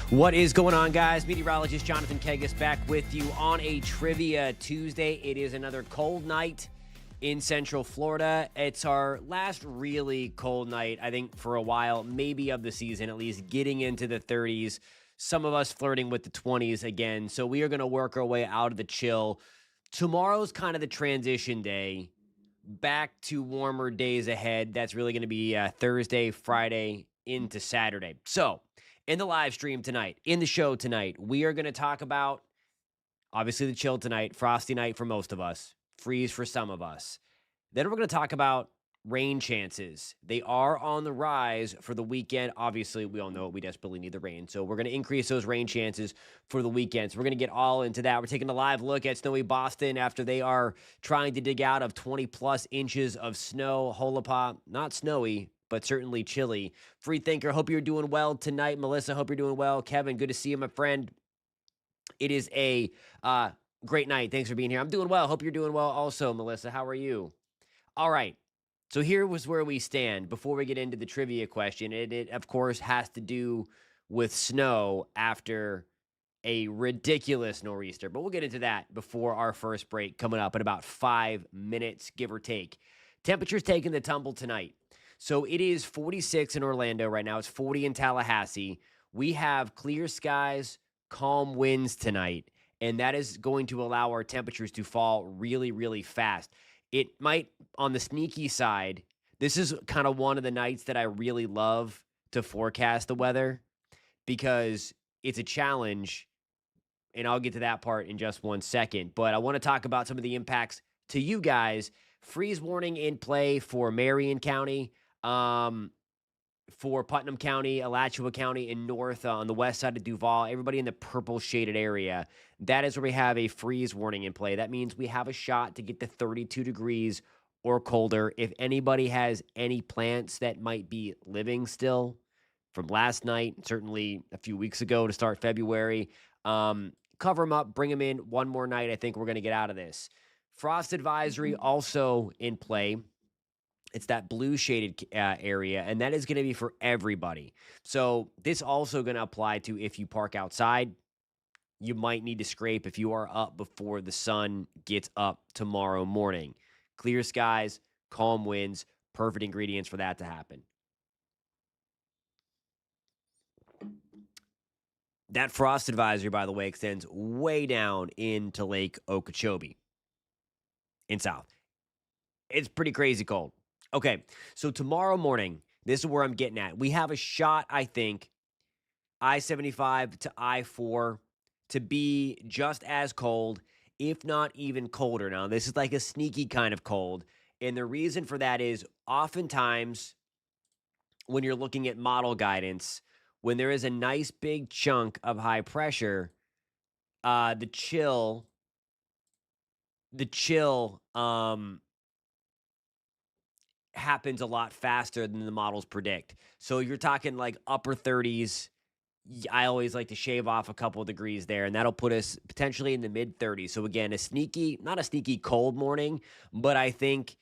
What is going on, guys? Meteorologist Jonathan Kegges back with you on a Trivia Tuesday. It is another cold night in Central Florida. It's our last really cold night, I think, for a while, maybe of the season, at least getting into the 30s. Some of us flirting with the 20s again. So we are going to work our way out of the chill. Tomorrow's kind of the transition day back to warmer days ahead. That's really going to be Thursday, Friday into Saturday. So in the live stream tonight, in the show tonight, we are going to talk about, obviously, the chill tonight, frosty night for most of us, freeze for some of us. Then we're going to talk about rain chances. They are on the rise for the weekend. Obviously, we all know we desperately need the rain. So we're going to increase those rain chances for the weekend. So we're going to get all into that. We're taking a live look at snowy Boston after they are trying to dig out of 20-plus inches of snow. Holopop, not snowy, but certainly chilly. Free Thinker, hope you're doing well tonight. Melissa, hope you're doing well. Kevin, good to see you, my friend. It is a great night. Thanks for being here. I'm doing well. Hope you're doing well also, Melissa. How are you? All right. So here was where we stand before we get into the trivia question. It of course, has to do with snow after a ridiculous nor'easter. But we'll get into that before our first break coming up in about 5 minutes, give or take. Temperatures taking the tumble tonight. So it is 46 in Orlando right now. It's 40 in Tallahassee. We have clear skies, calm winds tonight, and that is going to allow our temperatures to fall really, really fast. It might, on the sneaky side, this is kind of one of the nights that I really love to forecast the weather because it's a challenge, and I'll get to that part in just 1 second. But I want to talk about some of the impacts to you guys. Freeze warning in play for Marion County, for Putnam County, Alachua County, and north on the west side of Duval, everybody in the purple shaded area. That is where we have a freeze warning in play. That means we have a shot to get to 32 degrees or colder. If anybody has any plants that might be living still from last night, certainly a few weeks ago to start February, cover them up, bring them in one more night. I think we're going to get out of this. Frost advisory also in play. It's that blue shaded area, and that is going to be for everybody. So this also going to apply to if you park outside. You might need to scrape if you are up before the sun gets up tomorrow morning. Clear skies, calm winds, perfect ingredients for that to happen. That frost advisory, by the way, extends way down into Lake Okeechobee in south. It's pretty crazy cold. Okay, so tomorrow morning, this is where I'm getting at. We have a shot, I think, I-75 to I-4 to be just as cold, if not even colder. Now, this is like a sneaky kind of cold, and the reason for that is oftentimes when you're looking at model guidance, when there is a nice big chunk of high pressure, the chill happens a lot faster than the models predict. So you're talking like upper 30s. I always like to shave off a couple of degrees there, and that'll put us potentially in the mid 30s. So again, not a sneaky cold morning, but I think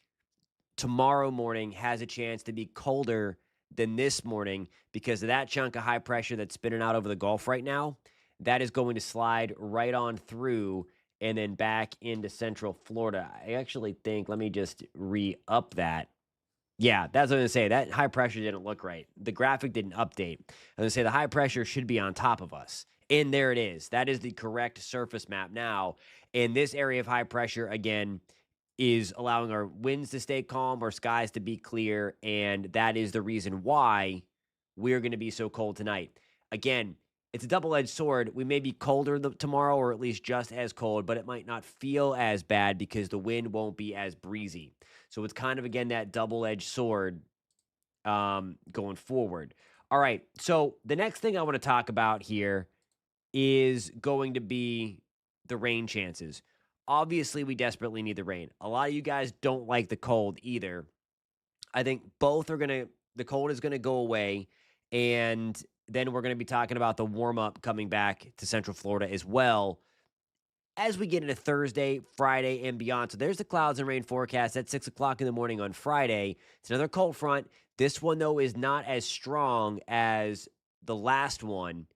tomorrow morning has a chance to be colder than this morning because of that chunk of high pressure that's spinning out over the Gulf right now. That is going to slide right on through and then back into Central Florida. I actually think, let me just re-up that. Yeah, that's what I was going to say. That high pressure didn't look right. The graphic didn't update. I was going to say the high pressure should be on top of us. And there it is. That is the correct surface map now. And this area of high pressure, again, is allowing our winds to stay calm, our skies to be clear. And that is the reason why we're going to be so cold tonight. Again, it's a double-edged sword. We may be colder tomorrow, or at least just as cold, but it might not feel as bad because the wind won't be as breezy. So it's kind of, again, that double-edged sword going forward. All right, so the next thing I want to talk about here is going to be the rain chances. Obviously, we desperately need the rain. A lot of you guys don't like the cold either. I think both are the cold is going to go away, and then we're going to be talking about the warm-up coming back to Central Florida as well as we get into Thursday, Friday, and beyond. So there's the clouds and rain forecast at 6 o'clock in the morning on Friday. It's another cold front. This one, though, is not as strong as the last one.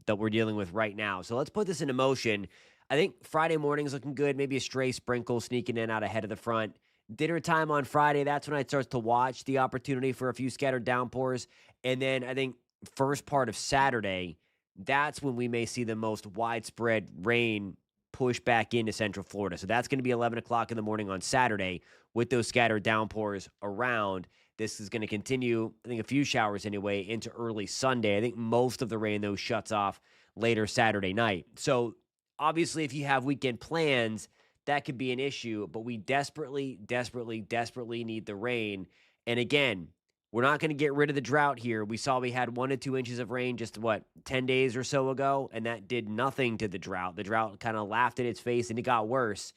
that we're dealing with right now. So let's put this into motion. I think Friday morning's looking good. Maybe a stray sprinkle sneaking in out ahead of the front. Dinner time on Friday, that's when I start to watch the opportunity for a few scattered downpours. And then I think first part of Saturday, that's when we may see the most widespread rain push back into Central Florida. So that's going to be 11 o'clock in the morning on Saturday with those scattered downpours around. This is going to continue, I think a few showers anyway, into early Sunday. I think most of the rain, though, shuts off later Saturday night. So obviously, if you have weekend plans, that could be an issue, but we desperately, desperately, desperately need the rain. And again, we're not going to get rid of the drought here. We saw we had 1 to 2 inches of rain just, 10 days or so ago, and that did nothing to the drought. The drought kind of laughed at its face, and it got worse.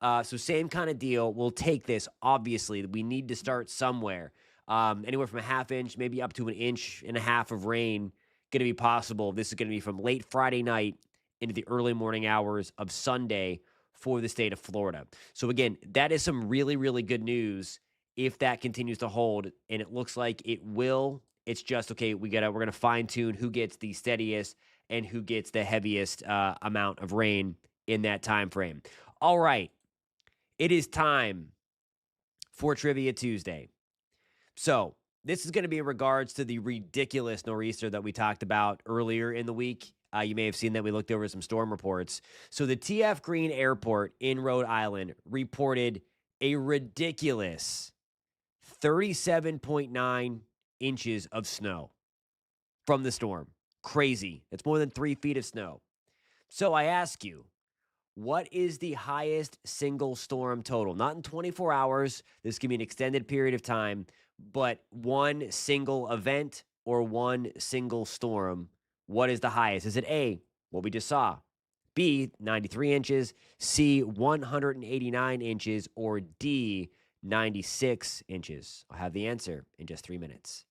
So same kind of deal. We'll take this. Obviously, we need to start somewhere. Anywhere from a half inch, maybe up to 1.5 inches of rain going to be possible. This is going to be from late Friday night into the early morning hours of Sunday for the state of Florida. So again, that is some really, really good news if that continues to hold, and it looks like it will. It's just, okay, we're going to fine tune who gets the steadiest and who gets the heaviest amount of rain in that time frame. All right, it is time for Trivia Tuesday. So this is going to be in regards to the ridiculous nor'easter that we talked about earlier in the week. You may have seen that we looked over some storm reports. So the T.F. Green Airport in Rhode Island reported a ridiculous 37.9 inches of snow from the storm. Crazy. It's more than 3 feet of snow. So I ask you, what is the highest single storm total? Not in 24 hours. This can be an extended period of time, but one single event or one single storm. What is the highest? Is it A, what we just saw, B, 93 inches, C, 189 inches, or D, 96 inches? I'll have the answer in just 3 minutes.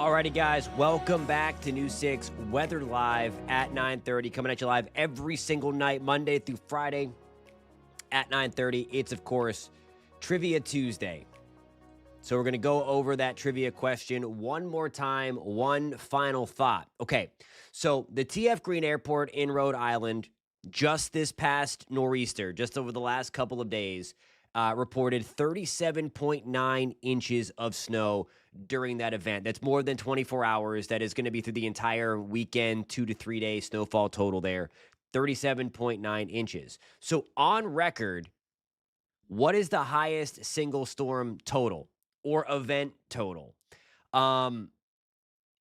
Alrighty, guys, welcome back to News 6 Weather Live at 9:30. Coming at you live every single night, Monday through Friday at 9:30. It's, of course, Trivia Tuesday. So we're going to go over that trivia question one more time, one final thought. Okay, so the TF Green Airport in Rhode Island, just this past nor'easter, just over the last couple of days, reported 37.9 inches of snow during that event. That's more than 24 hours. That is going to be through the entire weekend, 2 to 3 days snowfall total there. 37.9 inches. So on record, what is the highest single storm total or event total?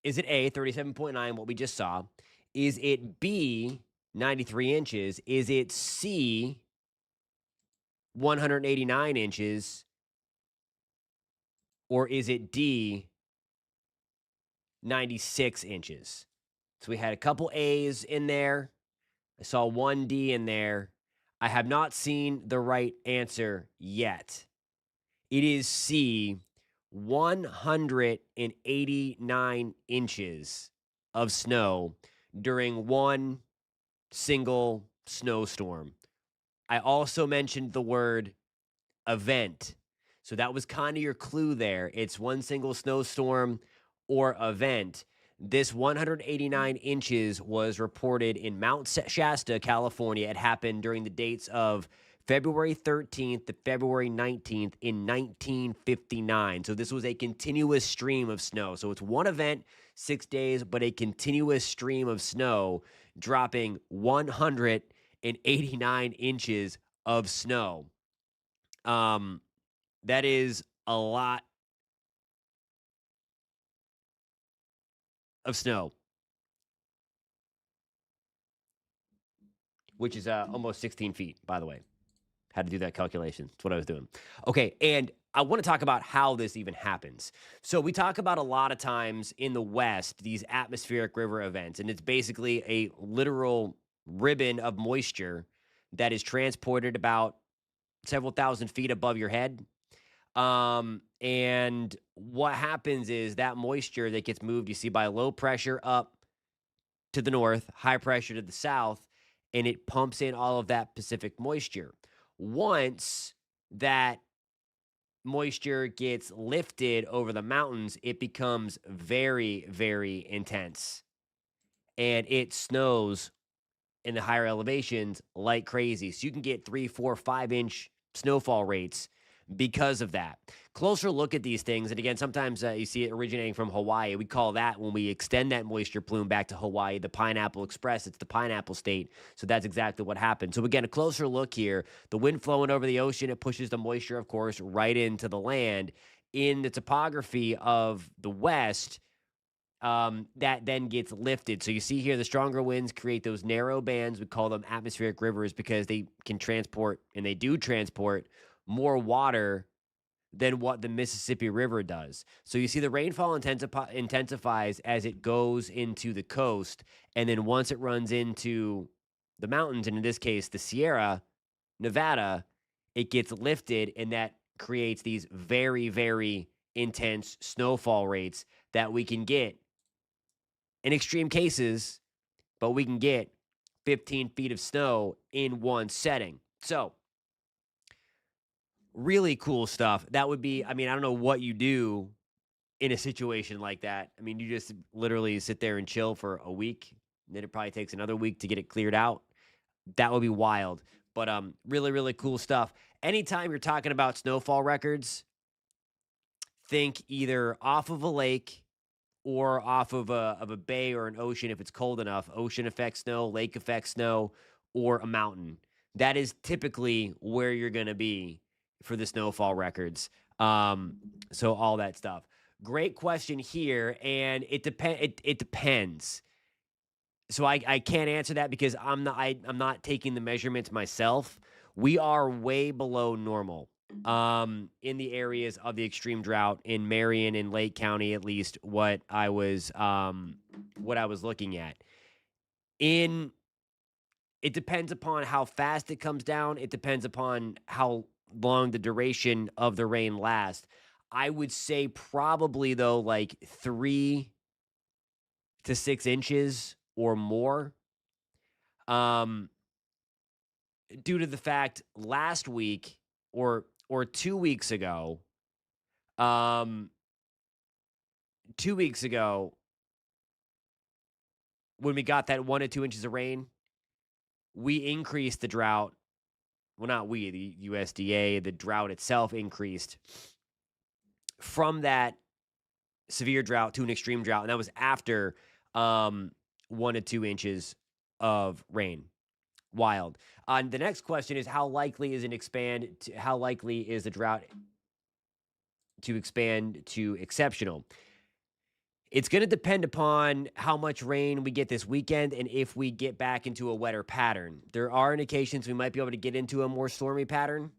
Is it A, 37.9, what we just saw? Is it B, 93 inches? Is it C, 189 inches? Or is it D, 96 inches? So we had a couple A's in there. I saw one D in there. I have not seen the right answer yet. It is C, 189 inches of snow during one single snowstorm. I also mentioned the word event. So that was kind of your clue there. It's one single snowstorm or event. This 189 inches was reported in Mount Shasta, California. It happened during the dates of February 13th to February 19th in 1959. So this was a continuous stream of snow. So it's one event, 6 days, but a continuous stream of snow dropping 189 inches of snow. That is a lot of snow, which is almost 16 feet, by the way. Had to do that calculation. That's what I was doing. Okay, and I want to talk about how this even happens. So we talk about a lot of times in the West, these atmospheric river events, and it's basically a literal ribbon of moisture that is transported about several thousand feet above your head. And what happens is that moisture that gets moved, you see, by low pressure up to the north, high pressure to the south, and it pumps in all of that Pacific moisture. Once that moisture gets lifted over the mountains, it becomes very, very intense. And it snows in the higher elevations like crazy. So you can get 3, 4, 5-inch snowfall rates because of that. Closer look at these things. And again, sometimes you see it originating from Hawaii. We call that, when we extend that moisture plume back to Hawaii, the Pineapple Express. It's the pineapple state. So that's exactly what happened. So again, a closer look here. The wind flowing over the ocean, it pushes the moisture, of course, right into the land. In the topography of the West, that then gets lifted. So you see here, the stronger winds create those narrow bands. We call them atmospheric rivers because they can transport, and they do transport, more water than what the Mississippi River does. So you see the rainfall intensifies as it goes into the coast. And then once it runs into the mountains, and in this case, the Sierra Nevada, it gets lifted, and that creates these very, very intense snowfall rates that we can get in extreme cases, but we can get 15 feet of snow in one setting. So really cool stuff. That would be, I mean, I don't know what you do in a situation like that. I mean, you just literally sit there and chill for a week. And then it probably takes another week to get it cleared out. That would be wild. But really, really cool stuff. Anytime you're talking about snowfall records, think either off of a lake or off of a bay or an ocean if it's cold enough. Ocean affects snow, lake affects snow, or a mountain. That is typically where you're going to be for the snowfall records. So all that stuff. Great question here, and it depends. So I can't answer that because I'm not taking the measurements myself. We are way below normal in the areas of the extreme drought in Marion and Lake County, at least what I was looking at. It depends upon how fast it comes down. It depends upon how long the duration of the rain lasts. I would say probably, though, like 3 to 6 inches or more. Um, due to the fact last week or 2 weeks ago, um, 2 weeks ago, when we got that 1 to 2 inches of rain, we increased the drought. Well, not we, the USDA, the drought itself increased from that severe drought to an extreme drought, and that was after 1 to 2 inches of rain. Wild. The next question is how likely is how likely is the drought to expand to exceptional? It's going to depend upon how much rain we get this weekend and if we get back into a wetter pattern. There are indications we might be able to get into a more stormy pattern,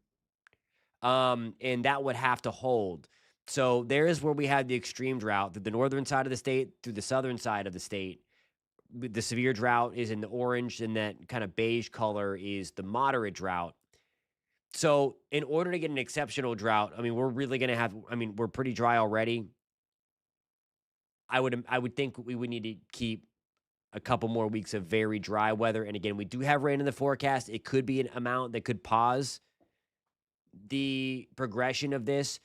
and that would have to hold. So there is where we have the extreme drought, the northern side of the state through the southern side of the state. The severe drought is in the orange, and that kind of beige color is the moderate drought. So in order to get an exceptional drought, I mean, we're really going to have, I mean, we're pretty dry already. I would think we would need to keep a couple more weeks of very dry weather. And again, we do have rain in the forecast. It could be an amount that could pause the progression of this.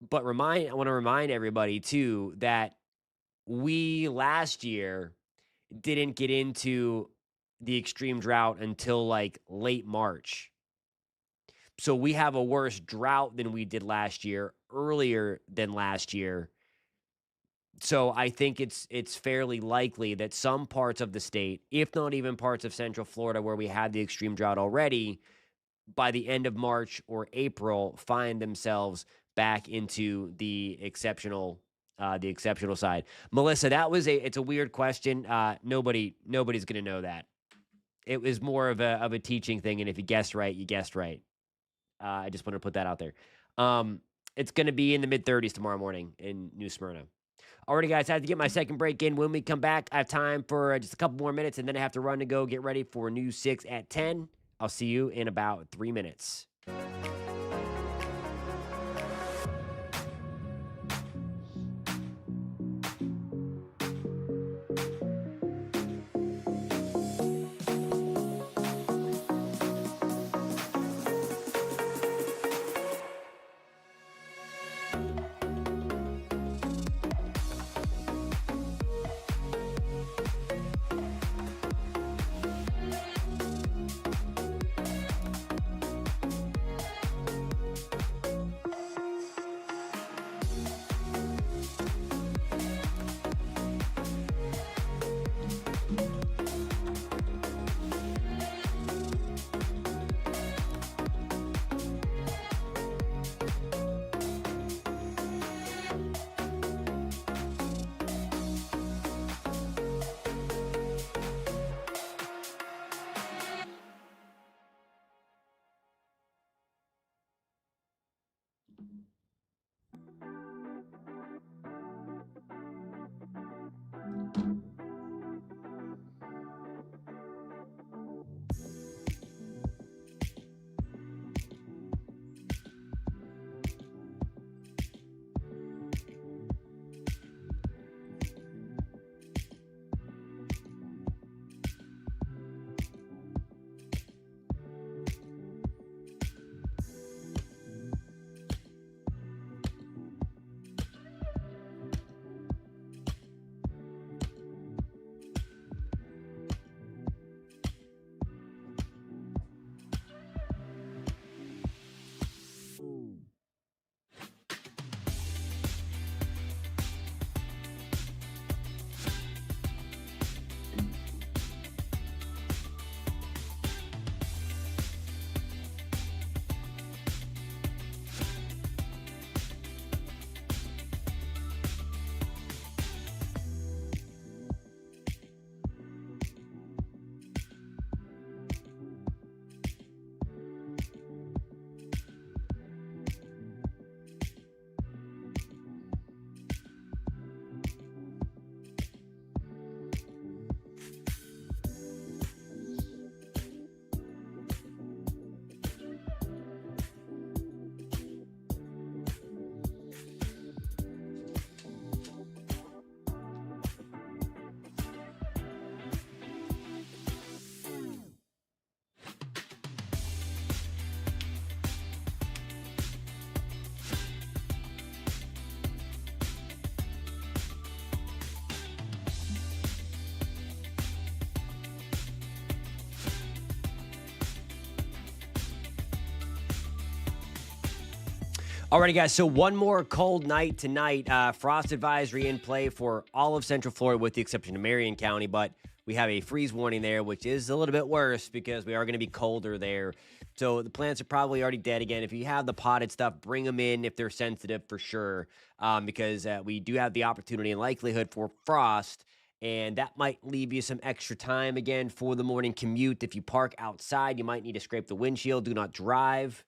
But I want to remind everybody too that we last year didn't get into the extreme drought until like late March. So we have a worse drought than we did last year, earlier than last year. So I think it's fairly likely that some parts of the state, if not even parts of Central Florida where we had the extreme drought already, by the end of March or April, find themselves back into the exceptional side. Melissa, it's a weird question. Nobody's gonna know that. It was more of a teaching thing, and if you guessed right, you guessed right. I just want to put that out there. It's gonna be in the mid-30s tomorrow morning in New Smyrna. Alrighty, guys, I have to get my second break in. When we come back, I have time for just a couple more minutes, and then I have to run to go get ready for News 6 at 10. I'll see you in about 3 minutes. Alrighty, guys. So one more cold night tonight. Frost advisory in play for all of Central Florida, with the exception of Marion County. But we have a freeze warning there, which is a little bit worse because we are going to be colder there. So the plants are probably already dead again. If you have the potted stuff, bring them in if they're sensitive for sure, because we do have the opportunity and likelihood for frost. And that might leave you some extra time again for the morning commute. If you park outside, you might need to scrape the windshield. Do not drive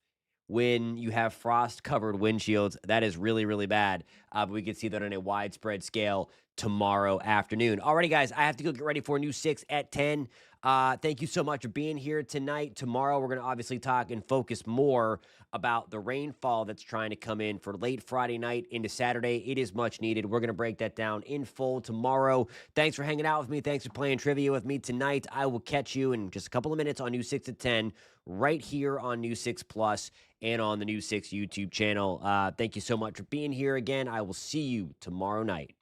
when you have frost covered windshields. That is really, really bad. But we could see that on a widespread scale tomorrow afternoon. Alrighty, guys, I have to go get ready for a new 6 at 10. Thank you so much for being here tonight. Tomorrow, we're going to obviously talk and focus more about the rainfall that's trying to come in for late Friday night into Saturday. It is much needed. We're going to break that down in full tomorrow. Thanks for hanging out with me. Thanks for playing trivia with me tonight. I will catch you in just a couple of minutes on New 6 at 10 right here on New 6 Plus and on the New 6 YouTube channel. Thank you so much for being here again. I will see you tomorrow night.